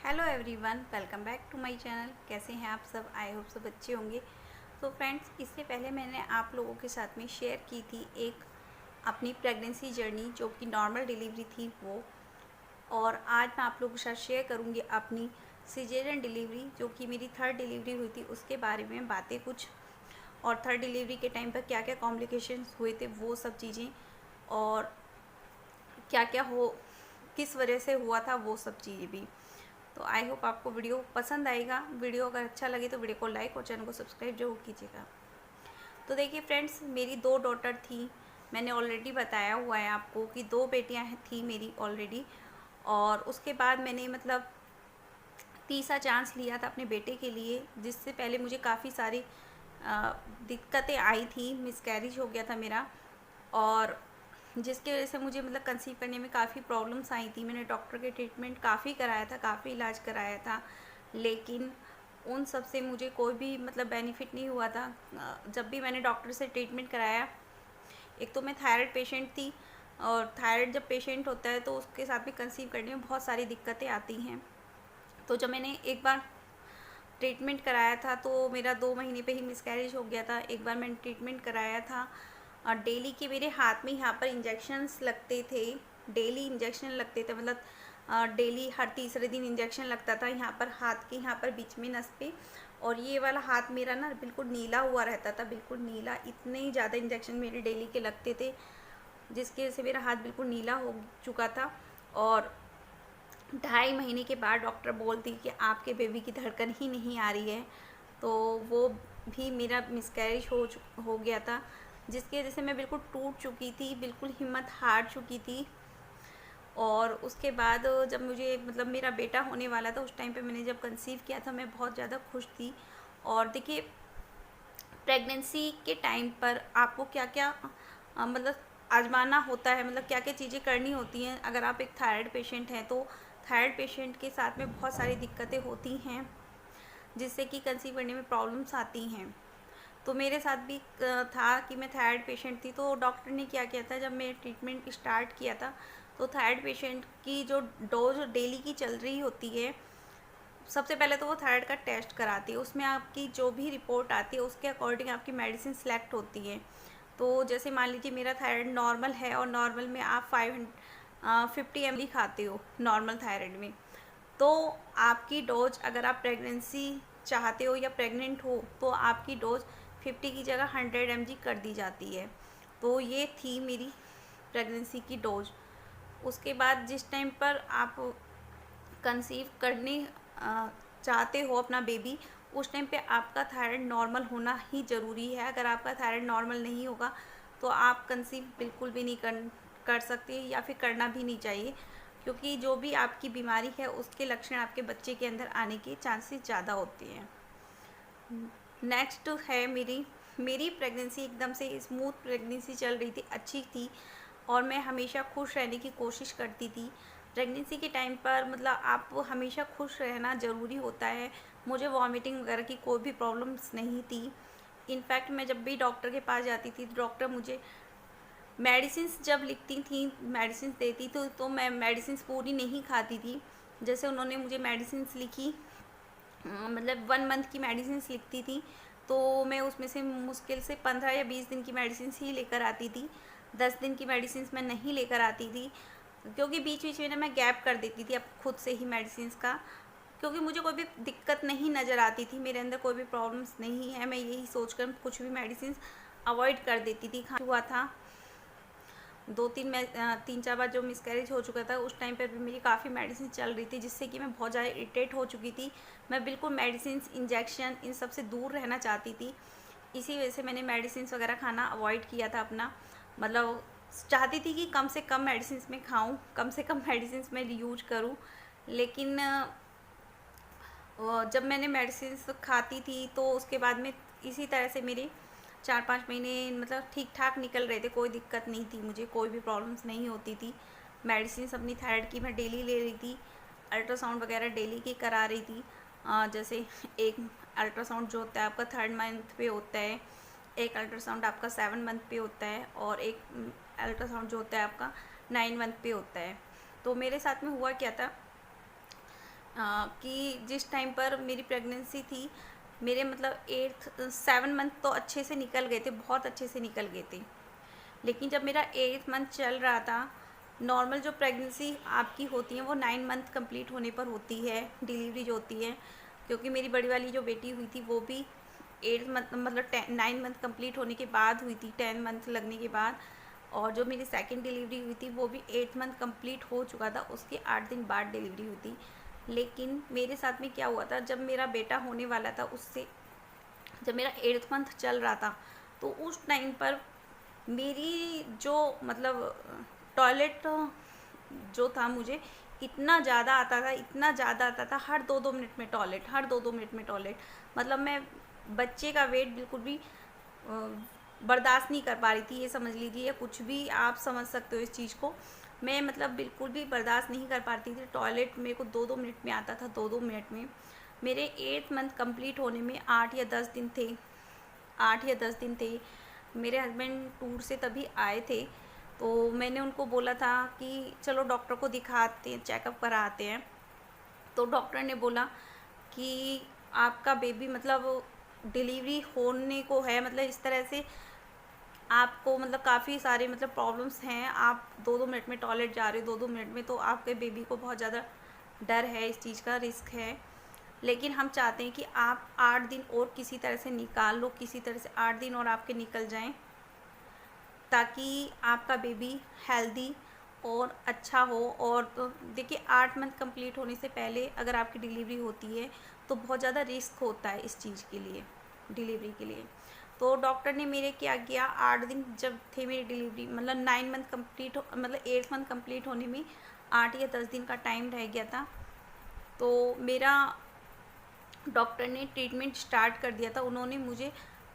Hello everyone, welcome back to my channel. कैसे हैं आप सब? आई होप सब अच्छे होंगे। तो फ्रेंड्स, इससे पहले मैंने आप लोगों के साथ में शेयर की थी एक अपनी प्रेगनेंसी जर्नी जो कि नॉर्मल डिलीवरी थी वो, और आज मैं आप लोगों के साथ शेयर करूंगी अपनी सिजेरियन डिलीवरी जो कि मेरी थर्ड डिलीवरी हुई थी उसके बारे में बातें कुछ, और थर्ड डिलीवरी के टाइम पर क्या क्या कॉम्प्लिकेशंस हुए थे वो सब चीज़ें, और क्या क्या किस वजह से हुआ था वो सब चीज़ें भी। तो आई होप आपको वीडियो पसंद आएगा। वीडियो अगर अच्छा लगे तो वीडियो को लाइक और चैनल को सब्सक्राइब जरूर कीजिएगा। तो देखिए फ्रेंड्स, मेरी 2 डॉटर थी। मैंने ऑलरेडी बताया हुआ है आपको कि 2 बेटियां थी मेरी ऑलरेडी, और उसके बाद मैंने तीसरा चांस लिया था अपने बेटे के लिए, जिससे पहले मुझे काफ़ी सारी दिक्कतें आई थी। मिसकैरेज हो गया था मेरा, और जिसकी वजह से मुझे कंसीव करने में काफ़ी प्रॉब्लम्स आई थी। मैंने डॉक्टर के ट्रीटमेंट काफ़ी कराया था, काफ़ी इलाज कराया था, लेकिन उन सब से मुझे कोई भी बेनिफिट नहीं हुआ था। जब भी मैंने डॉक्टर से ट्रीटमेंट कराया, एक तो मैं थायराइड पेशेंट थी, और थायराइड जब पेशेंट होता है तो उसके साथ भी कंसीव करने में बहुत सारी दिक्कतें आती हैं। तो जब मैंने एक बार ट्रीटमेंट कराया था तो मेरा 2 महीने पे ही मिसकैरेज हो गया था। एक बार मैंने ट्रीटमेंट कराया था, और डेली के मेरे हाथ में यहाँ पर इंजेक्शन्स लगते थे। डेली इंजेक्शन लगते थे, डेली हर तीसरे दिन इंजेक्शन लगता था यहाँ पर, हाथ के यहाँ पर बीच में नस पे। और ये वाला हाथ मेरा ना बिल्कुल नीला हुआ रहता था, बिल्कुल नीला। इतने ही ज़्यादा इंजेक्शन मेरे डेली के लगते थे जिसकी वजह से मेरा हाथ बिल्कुल नीला हो चुका था। और 2.5 महीने के बाद डॉक्टर बोलती कि आपके बेबी की धड़कन ही नहीं आ रही है। तो वो भी मेरा मिसकैरेज हो गया था, जिसकी वजह से मैं बिल्कुल टूट चुकी थी, बिल्कुल हिम्मत हार चुकी थी। और उसके बाद जब मुझे मेरा बेटा होने वाला था, उस टाइम पे मैंने जब कंसीव किया था, मैं बहुत ज़्यादा खुश थी। और देखिए, प्रेगनेंसी के टाइम पर आपको क्या क्या आजमाना होता है, क्या क्या चीज़ें करनी होती हैं। अगर आप एक थायराइड पेशेंट हैं तो थायराइड पेशेंट के साथ में बहुत सारी दिक्कतें होती हैं जिससे कि कंसीव करने में प्रॉब्लम्स आती हैं। तो मेरे साथ भी था कि मैं थायराइड पेशेंट थी। तो डॉक्टर ने क्या किया था, जब मैं ट्रीटमेंट स्टार्ट किया था तो थायराइड पेशेंट की जो डोज डेली की चल रही होती है, सबसे पहले तो वो थायराइड का टेस्ट कराती है। उसमें आपकी जो भी रिपोर्ट आती है उसके अकॉर्डिंग आपकी मेडिसिन सेलेक्ट होती है। तो जैसे मान लीजिए मेरा थायराइड नॉर्मल है, और नॉर्मल में आप 50 ml खाते हो नॉर्मल थायराइड में, तो आपकी डोज, अगर आप प्रेगनेंसी चाहते हो या प्रेग्नेंट हो, तो आपकी डोज 50 की जगह 100 mg कर दी जाती है। तो ये थी मेरी प्रेगनेंसी की डोज। उसके बाद जिस टाइम पर आप कंसीव करने चाहते हो अपना बेबी, उस टाइम पे आपका थायराइड नॉर्मल होना ही ज़रूरी है। अगर आपका थायराइड नॉर्मल नहीं होगा तो आप कंसीव बिल्कुल भी नहीं कर सकते, या फिर करना भी नहीं चाहिए, क्योंकि जो भी आपकी बीमारी है उसके लक्षण आपके बच्चे के अंदर आने के चांसेस ज़्यादा होते हैं। नेक्स्ट है मेरी प्रेगनेंसी एकदम से स्मूथ प्रेगनेंसी चल रही थी, अच्छी थी, और मैं हमेशा खुश रहने की कोशिश करती थी। प्रेगनेंसी के टाइम पर आप हमेशा खुश रहना ज़रूरी होता है। मुझे वॉमिटिंग वगैरह की कोई भी प्रॉब्लम्स नहीं थी। इनफैक्ट मैं जब भी डॉक्टर के पास जाती थी तो डॉक्टर मुझे मेडिसिन्स जब लिखती थी, मेडिसिन्स देती तो मैं मेडिसिन्स पूरी नहीं खाती थी। जैसे उन्होंने मुझे मेडिसिन्स लिखी, 1 मंथ की मेडिसिन्स लिखती थी, तो मैं उसमें से मुश्किल से 15 या 20 दिन की मेडिसिन्स ही लेकर आती थी। 10 दिन की मेडिसिन्स मैं नहीं लेकर आती थी, क्योंकि बीच बीच में ना मैं गैप कर देती थी अब खुद से ही मेडिसिन्स का, क्योंकि मुझे कोई भी दिक्कत नहीं नज़र आती थी, मेरे अंदर कोई भी प्रॉब्लम्स नहीं है। मैं यही सोचकर कुछ भी मेडिसिन्स अवॉइड कर देती थी। हुआ था 3-4 बार जो मिसकैरेज हो चुका था, उस टाइम पे भी मेरी काफ़ी मेडिसिन चल रही थी, जिससे कि मैं बहुत ज़्यादा इरिटेट हो चुकी थी। मैं बिल्कुल मेडिसिन, इंजेक्शन, इन सब से दूर रहना चाहती थी। इसी वजह से मैंने मेडिसिन वगैरह खाना अवॉइड किया था अपना। चाहती थी कि कम से कम मेडिसिन में खाऊं, कम से कम मेडिसिन में यूज करूं। लेकिन जब मैंने मेडिसिन खाती थी तो उसके बाद में इसी तरह से मेरे 4-5 महीने ठीक ठाक निकल रहे थे। कोई दिक्कत नहीं थी, मुझे कोई भी प्रॉब्लम्स नहीं होती थी। मेडिसिन अपनी थायराइड की मैं डेली ले रही थी, अल्ट्रासाउंड वगैरह डेली की करा रही थी। जैसे एक अल्ट्रासाउंड जो होता है आपका 3rd मंथ पे होता है, एक अल्ट्रासाउंड आपका 7 मंथ पे होता है, और एक अल्ट्रासाउंड जो होता है आपका 9 मंथ पे होता है। तो मेरे साथ में हुआ क्या था, कि जिस टाइम पर मेरी प्रेगनेंसी थी, मेरे मतलब 7 मंथ तो अच्छे से निकल गए थे, बहुत अच्छे से निकल गए थे। लेकिन जब मेरा 8th मंथ चल रहा था, नॉर्मल जो प्रेगनेंसी आपकी होती है वो 9 मंथ कंप्लीट होने पर होती है, डिलीवरी जो होती है। क्योंकि मेरी बड़ी वाली जो बेटी हुई थी वो भी 8 मंथ मतलब 9 मंथ कंप्लीट होने के बाद हुई थी, 10 मंथ लगने के बाद। और जो मेरी सेकंड डिलीवरी हुई थी वो भी 8 मंथ कंप्लीट हो चुका था, उसके 8 दिन बाद डिलीवरी हुई थी। लेकिन मेरे साथ में क्या हुआ था, जब मेरा बेटा होने वाला था, उससे जब मेरा 8th मंथ चल रहा था, तो उस टाइम पर मेरी जो मतलब टॉयलेट जो था, मुझे इतना ज़्यादा आता था, इतना ज़्यादा आता था, हर 2-2 मिनट में टॉयलेट, हर 2-2 मिनट में टॉयलेट। मतलब मैं बच्चे का वेट बिल्कुल भी बर्दाश्त नहीं कर पा रही थी, ये समझ लीजिए, कुछ भी आप समझ सकते हो इस चीज़ को। मैं मतलब बिल्कुल भी बर्दाश्त नहीं कर पाती थी टॉयलेट, मेरे को 2-2 मिनट में आता था, 2-2 मिनट में। मेरे 8th मंथ कंप्लीट होने में 8 या 10 दिन थे, 8 या 10 दिन थे। मेरे हस्बैंड टूर से तभी आए थे, तो मैंने उनको बोला था कि चलो डॉक्टर को दिखाते हैं, चेकअप कराते हैं। तो डॉक्टर ने बोला कि आपका बेबी मतलब डिलीवरी होने को है, मतलब इस तरह से आपको मतलब काफ़ी सारे मतलब प्रॉब्लम्स हैं, आप 2-2 मिनट में टॉयलेट जा रहे हो, 2-2 मिनट में, तो आपके बेबी को बहुत ज़्यादा डर है, इस चीज़ का रिस्क है। लेकिन हम चाहते हैं कि आप 8 दिन और किसी तरह से निकाल लो, किसी तरह से 8 दिन और आपके निकल जाएं, ताकि आपका बेबी हेल्दी और अच्छा हो। और तो देखिए, 8 मंथ कंप्लीट होने से पहले अगर आपकी डिलीवरी होती है तो बहुत ज़्यादा रिस्क होता है इस चीज़ के लिए, डिलीवरी के लिए। तो डॉक्टर ने मेरे क्या किया, 8 दिन जब थे मेरी डिलीवरी, मतलब 9 मंथ कंप्लीट मतलब 8 मंथ कंप्लीट होने में 8 या 10 दिन का टाइम रह गया था, तो मेरा डॉक्टर ने ट्रीटमेंट स्टार्ट कर दिया था। उन्होंने मुझे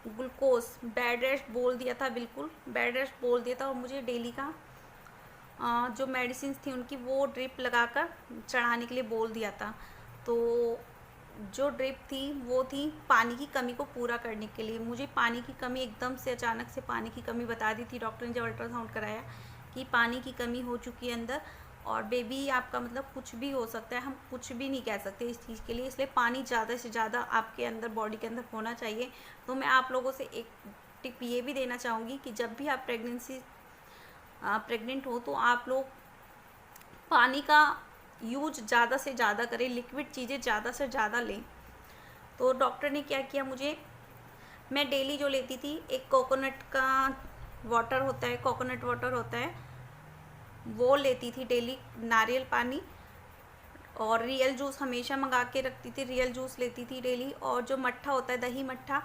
ग्लूकोज, बेड रेस्ट बोल दिया था, बिल्कुल बेड रेस्ट बोल दिया था, और मुझे डेली का जो मेडिसिन थी उनकी वो ड्रिप लगाकर चढ़ाने के लिए बोल दिया था। तो जो ड्रिप थी वो थी पानी की कमी को पूरा करने के लिए। मुझे पानी की कमी एकदम से, अचानक से पानी की कमी बता दी थी डॉक्टर ने जब अल्ट्रासाउंड कराया, कि पानी की कमी हो चुकी है अंदर, और बेबी आपका मतलब कुछ भी हो सकता है, हम कुछ भी नहीं कह सकते इस चीज़ के लिए, इसलिए पानी ज़्यादा से ज़्यादा आपके अंदर, बॉडी के अंदर होना चाहिए। तो मैं आप लोगों से एक टिप ये भी देना चाहूँगी कि जब भी आप प्रेग्नेंट हो तो आप लोग पानी का यूज ज़्यादा से ज़्यादा करें, लिक्विड चीज़ें ज़्यादा से ज़्यादा लें। तो डॉक्टर ने क्या किया, मुझे, मैं डेली जो लेती थी, एक कोकोनट का वाटर होता है, कोकोनट वाटर होता है, वो लेती थी डेली, नारियल पानी, और रियल जूस हमेशा मंगा के रखती थी, रियल जूस लेती थी डेली, और जो मट्ठा होता है, दही मट्ठा,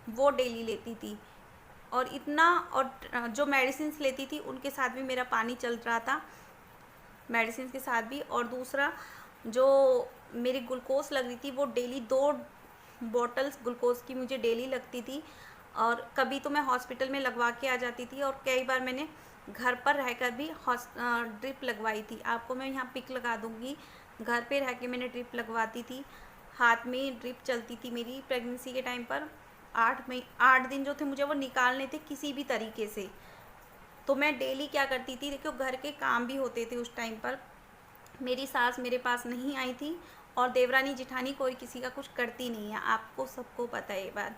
वो डेली लेती थी। और इतना, और जो मेडिसिन्स लेती थी उनके साथ भी मेरा पानी चल रहा था, मेडिसिन के साथ भी। और दूसरा, जो मेरी ग्लूकोज लग रही थी वो डेली 2 बॉटल्स ग्लूकोज की मुझे डेली लगती थी। और कभी तो मैं हॉस्पिटल में लगवा के आ जाती थी, और कई बार मैंने घर पर रहकर भी ड्रिप लगवाई थी। आपको मैं यहाँ पिक लगा दूँगी, घर पे रह के मैंने ड्रिप लगवाती थी, हाथ में ड्रिप चलती थी मेरी प्रेगनेंसी के टाइम पर। 8 दिन जो थे मुझे वो निकालने थे किसी भी तरीके से। तो मैं डेली क्या करती थी, देखो घर के काम भी होते थे उस टाइम पर, मेरी सास मेरे पास नहीं आई थी, और देवरानी जिठानी कोई किसी का कुछ करती नहीं है, आपको सबको पता है ये बात।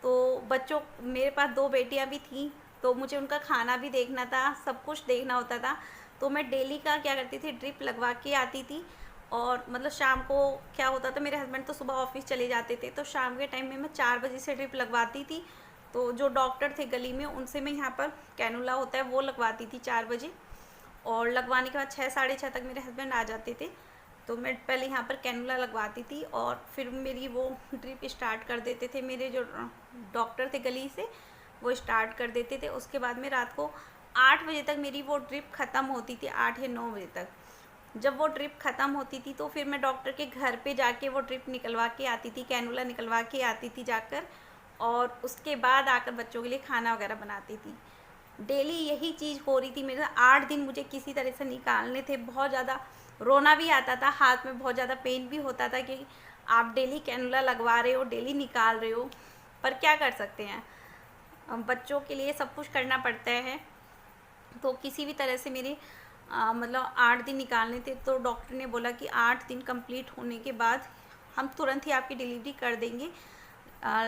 तो बच्चों, मेरे पास 2 बेटियां भी थीं, तो मुझे उनका खाना भी देखना था, सब कुछ देखना होता था। तो मैं डेली का क्या करती थी, ड्रिप लगवा के आती थी। और मतलब शाम को क्या होता था, मेरे हस्बैंड तो सुबह ऑफिस चले जाते थे, तो शाम के टाइम में मैं 4 बजे से ड्रिप लगवाती थी। तो जो डॉक्टर थे गली में, उनसे मैं यहाँ पर कैनुला होता है वो लगवाती थी 4 बजे, और लगवाने के बाद 6, साढ़े 6 तक मेरे हस्बैंड आ जाते थे। तो मैं पहले यहाँ पर कैनुला लगवाती थी, और फिर मेरी वो ड्रिप स्टार्ट कर देते थे, मेरे जो डॉक्टर थे गली से, वो स्टार्ट कर देते थे। उसके बाद में रात को 8 बजे तक मेरी वो ड्रिप ख़त्म होती थी, 8 या 9 बजे तक। जब वो ड्रिप ख़त्म होती थी तो फिर मैं डॉक्टर के घर पे जाके वो ड्रिप निकलवा के आती थी, कैनुला निकलवा के आती थी जाकर, और उसके बाद आकर बच्चों के लिए खाना वगैरह बनाती थी। डेली यही चीज़ हो रही थी मेरे। 8 दिन मुझे किसी तरह से निकालने थे, बहुत ज़्यादा रोना भी आता था, हाथ में बहुत ज़्यादा पेन भी होता था कि आप डेली कैनुला लगवा रहे हो, डेली निकाल रहे हो, पर क्या कर सकते हैं, बच्चों के लिए सब कुछ करना पड़ता है। तो किसी भी तरह से मेरे मतलब 8 दिन निकालने थे। तो डॉक्टर ने बोला कि 8 दिन कंप्लीट होने के बाद हम तुरंत ही आपकी डिलीवरी कर देंगे,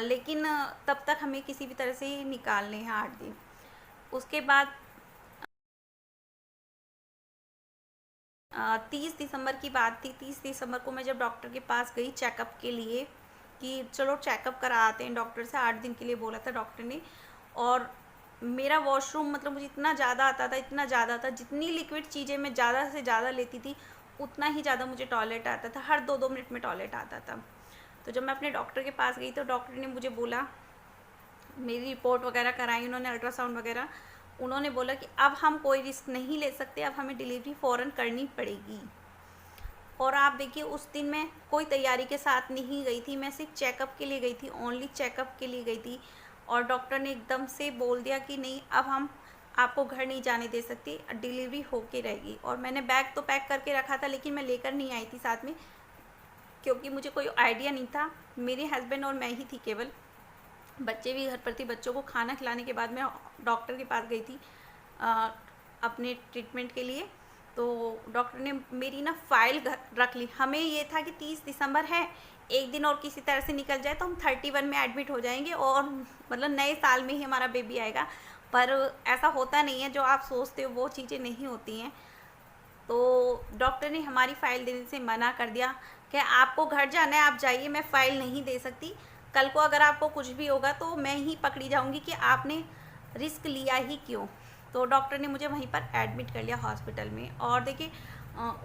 लेकिन तब तक हमें किसी भी तरह से निकालने हैं 8 दिन। उसके बाद 30 दिसंबर की बात थी। 30 दिसंबर को मैं जब डॉक्टर के पास गई चेकअप के लिए कि चलो चेकअप करा आते हैं, डॉक्टर से 8 दिन के लिए बोला था डॉक्टर ने। और मेरा वॉशरूम मतलब मुझे इतना ज़्यादा आता था, इतना ज़्यादा था, जितनी लिक्विड चीज़ें मैं ज़्यादा से ज़्यादा लेती थी उतना ही ज़्यादा मुझे टॉयलेट आता था, हर 2-2 मिनट में टॉयलेट आता था। तो जब मैं अपने डॉक्टर के पास गई तो डॉक्टर ने मुझे बोला, मेरी रिपोर्ट वगैरह कराई उन्होंने, अल्ट्रासाउंड वगैरह। उन्होंने बोला कि अब हम कोई रिस्क नहीं ले सकते, अब हमें डिलीवरी फ़ौरन करनी पड़ेगी। और आप देखिए उस दिन मैं कोई तैयारी के साथ नहीं गई थी, मैं सिर्फ चेकअप के लिए गई थी, ओनली चेकअप के लिए गई थी। और डॉक्टर ने एकदम से बोल दिया कि नहीं, अब हम आपको घर नहीं जाने दे सकते, डिलीवरी होके रहेगी। और मैंने बैग तो पैक करके रखा था लेकिन मैं लेकर नहीं आई थी साथ में, क्योंकि मुझे कोई आइडिया नहीं था। मेरे हस्बैंड और मैं ही थी केवल, बच्चे भी घर पर थे। बच्चों को खाना खिलाने के बाद मैं डॉक्टर के पास गई थी अपने ट्रीटमेंट के लिए। तो डॉक्टर ने मेरी ना फाइल रख ली। हमें ये था कि 30 दिसंबर है, एक दिन और किसी तरह से निकल जाए तो हम 31 में एडमिट हो जाएंगे और मतलब नए साल में ही हमारा बेबी आएगा। पर ऐसा होता नहीं है, जो आप सोचते हो वो चीज़ें नहीं होती हैं। तो डॉक्टर ने हमारी फ़ाइल देने से मना कर दिया कि आपको घर जाना है, आप जाइए, मैं फ़ाइल नहीं दे सकती। कल को अगर आपको कुछ भी होगा तो मैं ही पकड़ी जाऊंगी कि आपने रिस्क लिया ही क्यों। तो डॉक्टर ने मुझे वहीं पर एडमिट कर लिया हॉस्पिटल में। और देखिए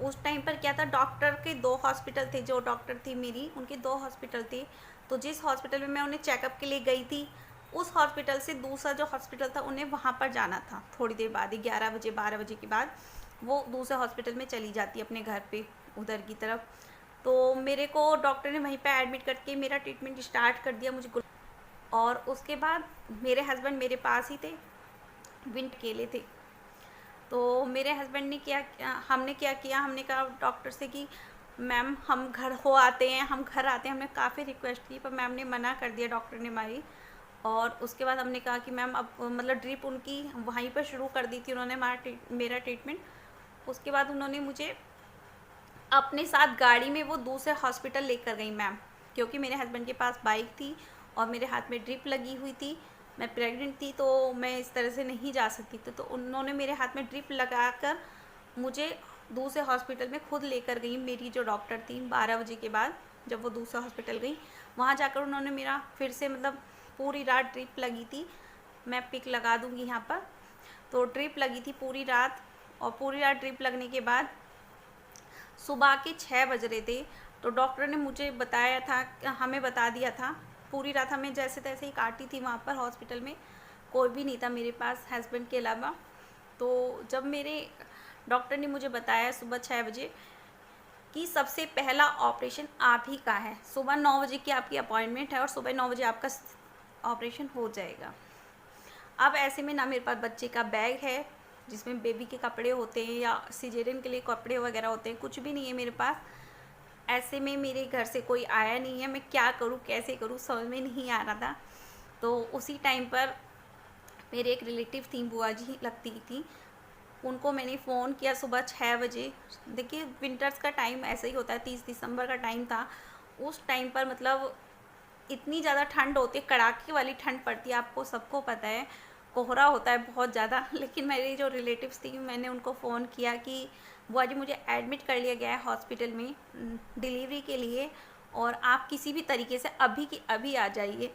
उस टाइम पर क्या था, डॉक्टर के 2 हॉस्पिटल थे, जो डॉक्टर थी मेरी उनके 2 हॉस्पिटल थे। तो जिस हॉस्पिटल में मैं उन्हें चेकअप के लिए गई थी, उस हॉस्पिटल से दूसरा जो हॉस्पिटल था उन्हें वहाँ पर जाना था थोड़ी देर बाद ही, 11 बजे 12 बजे के बाद वो दूसरे हॉस्पिटल में चली जाती अपने घर पे उधर की तरफ। तो मेरे को डॉक्टर ने वहीं पे एडमिट करके मेरा ट्रीटमेंट स्टार्ट कर दिया मुझे। और उसके बाद मेरे हस्बैंड मेरे पास ही थे, विंट अकेले थे। तो मेरे हस्बैंड ने हमने क्या किया, हमने कहा डॉक्टर से कि मैम हम घर हो आते हैं, हम घर आते हैं। हमने काफ़ी रिक्वेस्ट की पर मैम ने मना कर दिया, डॉक्टर ने हमारी। और उसके बाद हमने कहा कि मैम अब मतलब ड्रिप उनकी वहीं पर शुरू कर दी थी उन्होंने मेरा ट्रीटमेंट। उसके बाद उन्होंने मुझे अपने साथ गाड़ी में वो दूसरे हॉस्पिटल लेकर गई मैम, क्योंकि मेरे हस्बैंड के पास बाइक थी और मेरे हाथ में ड्रिप लगी हुई थी, मैं प्रेग्नेंट थी, तो मैं इस तरह से नहीं जा सकती थी। तो उन्होंने मेरे हाथ में ड्रिप लगाकर मुझे दूसरे हॉस्पिटल में खुद लेकर गई। मेरी जो डॉक्टर थी 12 बजे के बाद जब वो दूसरा हॉस्पिटल गई, वहाँ जाकर उन्होंने मेरा फिर से मतलब पूरी रात ड्रिप लगी थी। मैं पिक लगा दूँगी यहाँ पर। तो ड्रिप लगी थी पूरी रात, और पूरी रात ड्रिप लगने के बाद सुबह के 6 बज रहे थे। तो डॉक्टर ने मुझे बताया था, हमें बता दिया था, पूरी रात हमें जैसे तैसे ही काटी थी वहाँ पर हॉस्पिटल में। कोई भी नहीं था मेरे पास हस्बैंड के अलावा। तो जब मेरे डॉक्टर ने मुझे बताया सुबह 6 बजे कि सबसे पहला ऑपरेशन आप ही का है, सुबह 9 बजे की आपकी अपॉइंटमेंट है और सुबह 9 बजे आपका ऑपरेशन हो जाएगा। अब ऐसे में ना मेरे पास बच्चे का बैग है जिसमें बेबी के कपड़े होते हैं या सिजेरियन के लिए कपड़े वगैरह होते हैं, कुछ भी नहीं है मेरे पास। ऐसे में मेरे घर से कोई आया नहीं है, मैं क्या करूँ कैसे करूँ समझ में नहीं आ रहा था। तो उसी टाइम पर मेरे एक रिलेटिव थी, बुआ जी लगती थी, उनको मैंने फ़ोन किया सुबह 6 बजे। देखिए विंटर्स का टाइम ऐसा ही होता है, 30 दिसंबर का टाइम था। उस टाइम पर मतलब इतनी ज़्यादा ठंड होती है, कड़ाके वाली ठंड पड़ती है, आपको सबको पता है, कोहरा होता है बहुत ज़्यादा। लेकिन मेरी जो रिलेटिव्स थी मैंने उनको फ़ोन किया कि बुआ जी मुझे एडमिट कर लिया गया है हॉस्पिटल में डिलीवरी के लिए, और आप किसी भी तरीके से अभी की अभी आ जाइए।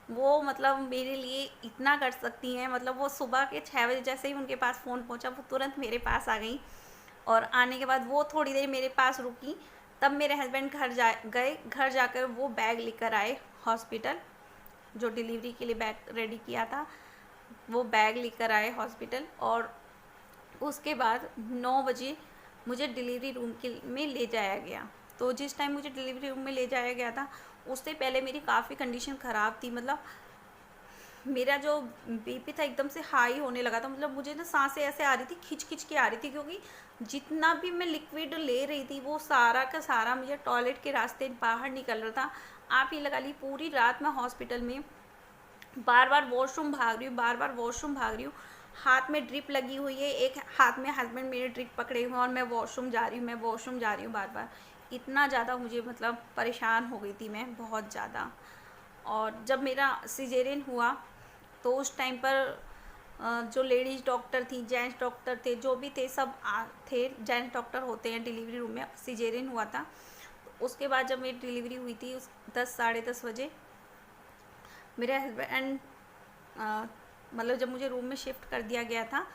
वो मतलब मेरे लिए इतना कर सकती हैं, मतलब वो सुबह के 6 बजे जैसे ही उनके पास फ़ोन पहुंचा वो तुरंत मेरे पास आ गई। और आने के बाद वो थोड़ी देर मेरे पास रुकी, तब मेरे हस्बैंड घर जाकर वो बैग लेकर आए हॉस्पिटल, जो डिलीवरी के लिए बैग रेडी किया था वो बैग लेकर आए हॉस्पिटल। और उसके बाद 9 बजे मुझे डिलीवरी रूम में ले जाया गया। तो जिस टाइम मुझे डिलीवरी रूम में ले जाया गया था उससे पहले मेरी काफ़ी कंडीशन ख़राब थी। मतलब मेरा जो बीपी था एकदम से हाई होने लगा था, मतलब मुझे ना सांसें ऐसे आ रही थी, खिंच खिंच के आ रही थी, क्योंकि जितना भी मैं लिक्विड ले रही थी वो सारा का सारा मुझे टॉयलेट के रास्ते बाहर निकल रहा था। आप ये लगा ली पूरी रात मैं हॉस्पिटल में बार बार वॉशरूम भाग रही हूँ, बार बार वॉशरूम भाग रही हूँ। हाथ में ड्रिप लगी हुई है, एक हाथ में हस्बैंड मेरे ड्रिप पकड़े हुए हैं और मैं वॉशरूम जा रही हूँ, मैं वॉशरूम जा रही हूँ बार बार। इतना ज़्यादा मुझे मतलब परेशान हो गई थी मैं, बहुत ज़्यादा। और जब मेरा सिजेरियन हुआ तो उस टाइम पर जो लेडीज़ डॉक्टर थी, जेंट्स डॉक्टर थे, जो भी थे, सब थे। जेंट्स डॉक्टर होते हैं डिलीवरी रूम में। सिजेरियन हुआ था, तो उसके बाद जब मेरी डिलीवरी हुई थी उस 10 साढ़े 10 बजे, मेरे हस्बैंड मतलब जब मुझे रूम में शिफ्ट कर दिया गया था,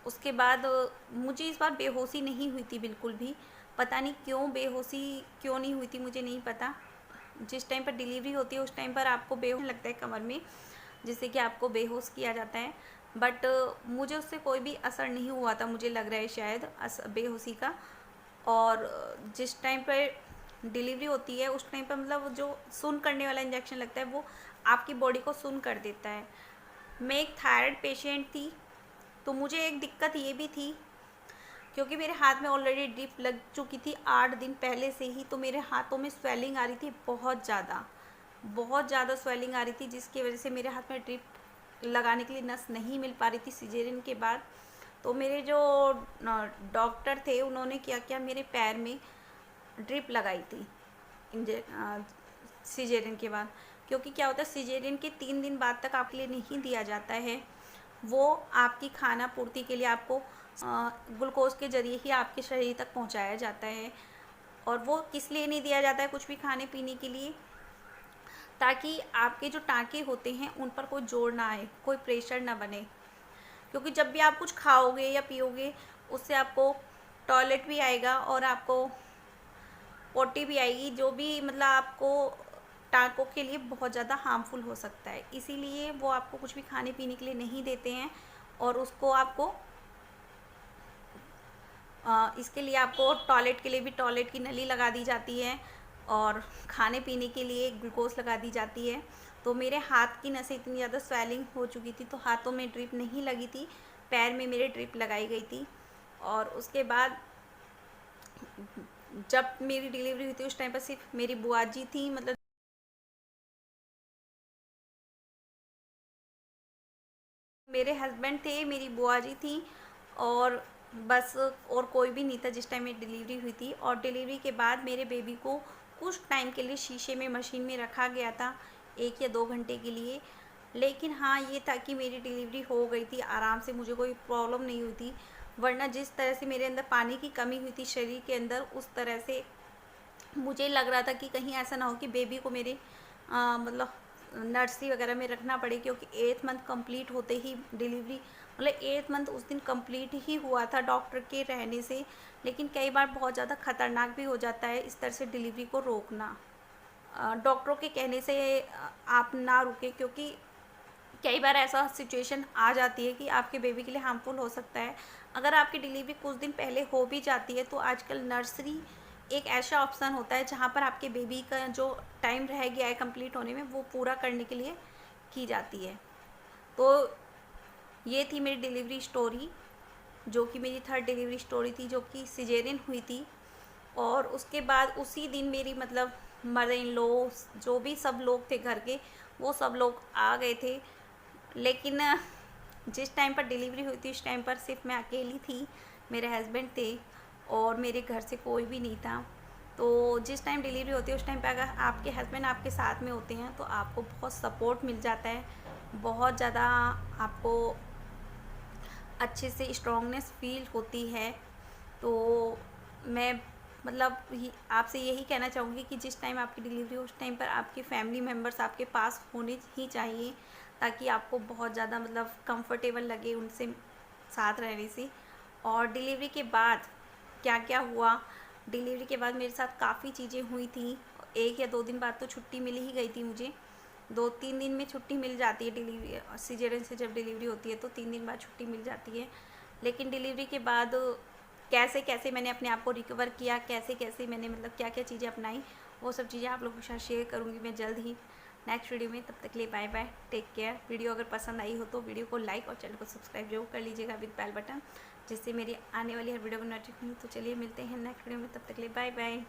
उसके बाद मुझे इस बार बेहोशी नहीं हुई थी बिल्कुल भी। पता नहीं क्यों बेहोशी क्यों नहीं हुई थी, मुझे नहीं पता। जिस टाइम पर डिलीवरी होती है उस टाइम पर आपको बेहोश लगता है कमर में, जिससे कि आपको बेहोश किया जाता है। बट मुझे उससे कोई भी असर नहीं हुआ था, मुझे लग रहा है शायद बेहोशी का। और जिस टाइम पर डिलीवरी होती है उस टाइम पर मतलब जो सुन्न करने वाला इंजेक्शन लगता है वो आपकी बॉडी को सुन्न कर देता है। मैं एक थायराइड पेशेंट थी, तो मुझे एक दिक्कत ये भी थी, क्योंकि मेरे हाथ में ऑलरेडी ड्रिप लग चुकी थी 8 दिन पहले से ही, तो मेरे हाथों में स्वेलिंग आ रही थी बहुत ज़्यादा स्वेलिंग आ रही थी, जिसकी वजह से मेरे हाथ में ड्रिप लगाने के लिए नस नहीं मिल पा रही थी सिजेरियन के बाद। तो मेरे जो डॉक्टर थे उन्होंने क्या किया, मेरे पैर में ड्रिप लगाई थी सिजेरियन के बाद। क्योंकि क्या होता है, सिजेरियन के 3 दिन बाद तक आपके लिए नहीं दिया जाता है, वो आपकी खाना पूर्ति के लिए आपको ग्लूकोज के ज़रिए ही आपके शरीर तक पहुंचाया जाता है। और वो किस लिए नहीं दिया जाता है कुछ भी खाने पीने के लिए, ताकि आपके जो टाँके होते हैं उन पर कोई जोर ना आए, कोई प्रेशर ना बने। क्योंकि जब भी आप कुछ खाओगे या पियोगे उससे आपको टॉयलेट भी आएगा और आपको पोटी भी आएगी, जो भी मतलब आपको टाँकों के लिए बहुत ज़्यादा हार्मफुल हो सकता है। इसीलिए वो आपको कुछ भी खाने पीने के लिए नहीं देते हैं, और उसको आपको इसके लिए आपको टॉयलेट के लिए भी टॉयलेट की नली लगा दी जाती है, और खाने पीने के लिए ग्लूकोज लगा दी जाती है। तो मेरे हाथ की नसें इतनी ज़्यादा स्वेलिंग हो चुकी थी, तो हाथों में ड्रिप नहीं लगी थी, पैर में मेरे ड्रिप लगाई गई थी। और उसके बाद जब मेरी डिलीवरी हुई थी उस टाइम पर सिर्फ मेरी बुआ जी थी, मतलब मेरे हस्बैंड थे, मेरी बुआ जी थी, और बस और कोई भी नहीं था जिस टाइम मेरी डिलीवरी हुई थी। और डिलीवरी के बाद मेरे बेबी को कुछ टाइम के लिए शीशे में मशीन में रखा गया था, 1 या 2 घंटे के लिए। लेकिन हाँ, ये था कि मेरी डिलीवरी हो गई थी आराम से, मुझे कोई प्रॉब्लम नहीं हुई थी। वरना जिस तरह से मेरे अंदर पानी की कमी हुई थी शरीर के अंदर, उस तरह से मुझे लग रहा था कि कहीं ऐसा ना हो कि बेबी को मेरे मतलब नर्सरी वगैरह में रखना पड़े, क्योंकि 8th मंथ कंप्लीट होते ही डिलीवरी, मतलब 8th मंथ उस दिन कंप्लीट ही हुआ था डॉक्टर के रहने से। लेकिन कई बार बहुत ज़्यादा ख़तरनाक भी हो जाता है इस तरह से डिलीवरी को रोकना। डॉक्टरों के कहने से आप ना रुके, क्योंकि कई बार ऐसा सिचुएशन आ जाती है कि आपके बेबी के लिए हार्मफुल हो सकता है। अगर आपकी डिलीवरी कुछ दिन पहले हो भी जाती है तो आजकल नर्सरी एक ऐसा ऑप्शन होता है जहाँ पर आपके बेबी का जो टाइम रह गया है कंप्लीट होने में वो पूरा करने के लिए की जाती है। तो ये थी मेरी डिलीवरी स्टोरी, जो कि मेरी 3rd डिलीवरी स्टोरी थी, जो कि सिजेरियन हुई थी। और उसके बाद उसी दिन मेरी मतलब मदर इन लॉ, जो भी सब लोग थे घर के, वो सब लोग आ गए थे। लेकिन जिस टाइम पर डिलीवरी हुई थी उस टाइम पर सिर्फ मैं अकेली थी, मेरे हस्बैंड थे और मेरे घर से कोई भी नहीं था। तो जिस टाइम डिलीवरी होती है उस टाइम पे अगर आपके हस्बैंड आपके साथ में होते हैं तो आपको बहुत सपोर्ट मिल जाता है, बहुत ज़्यादा आपको अच्छे से स्ट्रॉन्गनेस फील होती है। तो मैं मतलब आपसे यही कहना चाहूँगी कि जिस टाइम आपकी डिलीवरी हो उस टाइम पर आपके फैमिली मेम्बर्स आपके पास होने ही चाहिए, ताकि आपको बहुत ज़्यादा मतलब कंफर्टेबल लगे उनसे साथ रहने से। और डिलीवरी के बाद क्या क्या हुआ, डिलीवरी के बाद मेरे साथ काफ़ी चीज़ें हुई थी। 1 या 2 दिन बाद तो छुट्टी मिल ही गई थी मुझे, 2-3 दिन में छुट्टी मिल जाती है डिलीवरी सीजरियन से। जब डिलीवरी होती है तो 3 दिन बाद छुट्टी मिल जाती है। लेकिन डिलीवरी के बाद कैसे कैसे मैंने अपने आप को रिकवर किया, कैसे कैसे मैंने मतलब क्या क्या चीज़ें अपनाई, वो सब चीज़ें आप लोगों के साथ शेयर करूँगी मैं जल्द ही नेक्स्ट वीडियो में। तब तक के लिए bye bye, take care. Video अगर पसंद आई हो तो वीडियो को लाइक और चैनल को सब्सक्राइब जरूर कर लीजिएगा विद बेल बटन, जिससे मेरी आने वाली हर वीडियो को नोटिफिकेशन। तो चलिए मिलते हैं नेक्स्ट वीडियो में, तब तक के लिए बाय बाय।